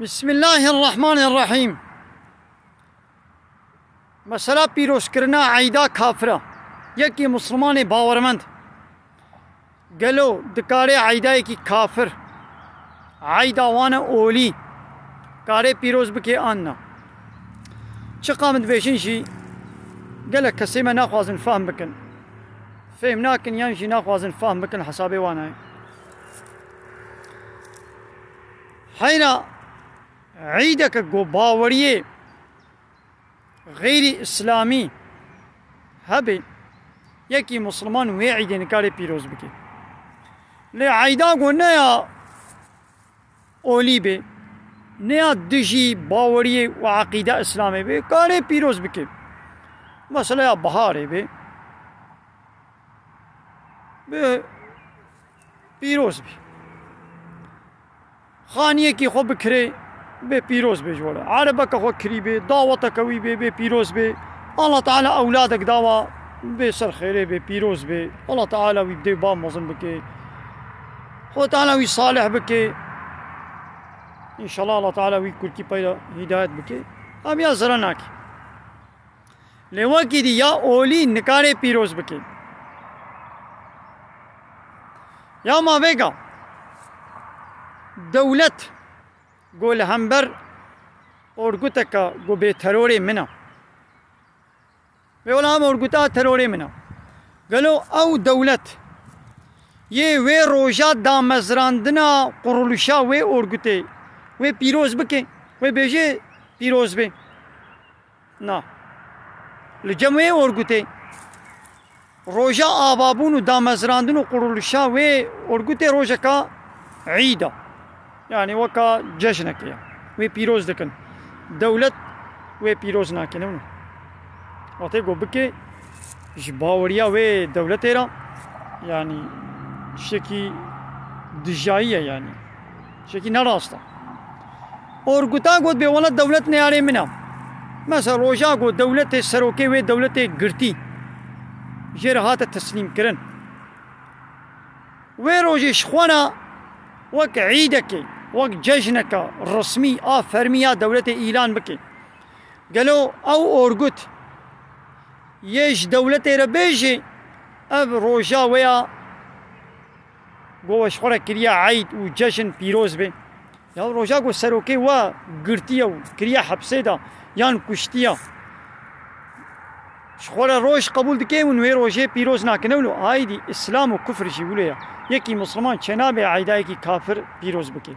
بسم الله الرحمن الرحیم. مثلا پیروز کرنا عیدا کافرہ یکی مسلمان باورمند گلو دکارے عیدا کی کافر عیدا وانا اولی کارے پیروز بکی آننا چه قامت بیشن شی گلک کسی ما ناخوازن فهم بکن فهم ناکن یعنی شی ناخوازن فهم بکن حسابی وانا ہے حینا عیدک گو باوریے غیر اسلامی ہبے یکی مسلمان ہوئے عید نکارے پیروز بکے لے عیدہ گو نیا اولی بے نیا دجی باوریے و عقیدہ اسلامی بے کارے پیروز بکے مسئلہ بہارے بے پیروز بھی خانیے کی خوب کھرے بے پیروز بے جوڑا عربہ کا خوب کھری بے دعوت کوی بے پیروز بے اللہ تعالیٰ اولادک دعوی بے سر خیرے بے پیروز بے اللہ تعالیٰ وی دے با مظلم بکے خود تعالیٰ وی صالح بکے انشاءاللہ اللہ تعالیٰ وی کل کی پیدا ہدایت بکے اب یا ذرا نہ کی لیوا کی دی یا اولی نکارے پیروز بکے یا ماوے گا دولت گو لہمبر اور گتکا گو بے تھروڑے منا بے علام اور گتا تھروڑے منا گلو او دولت یہ وے روشا دا مزراندنا قرلشا وے اور گتے وے پیروز بکے وے بیجے پیروز بے نا لجمعے اور گتے روشا آبابون دا مزراندنا قرلشا وے اور گتے روشا کا عیدہ یعنی وہ کا جشن کیا وہ پیروز دکن دولت وہ پیروز نہ کیا وقت گو بکے باوریا وہ دولت ایرا یعنی شکی دجائی ہے یعنی شکی نہ راستہ اور گتا گو بے والا دولت نے آرے منا مثلا روشا گو دولت سروکے ہوئے دولت گرتی یہ رہا تا تسلیم کرن وہ روشی شخوانا وقت عید کے وقت جشن کا رسمی فرمیا دولت اعلان بکے گلو او اورگت یش دولت ربیشی اب روشا ویا گو اشخورا کریا عید و جشن پیروز بے یا روشا گو سروکے و گرتیا و کریا حبسے دا یان کشتیا شخورا روش قبول دکے انوے روشے پیروز نہ کنولو آئی دی اسلام و کفر شی بولے یکی مسلمان چناب عیدائی کی کافر پیروز بکے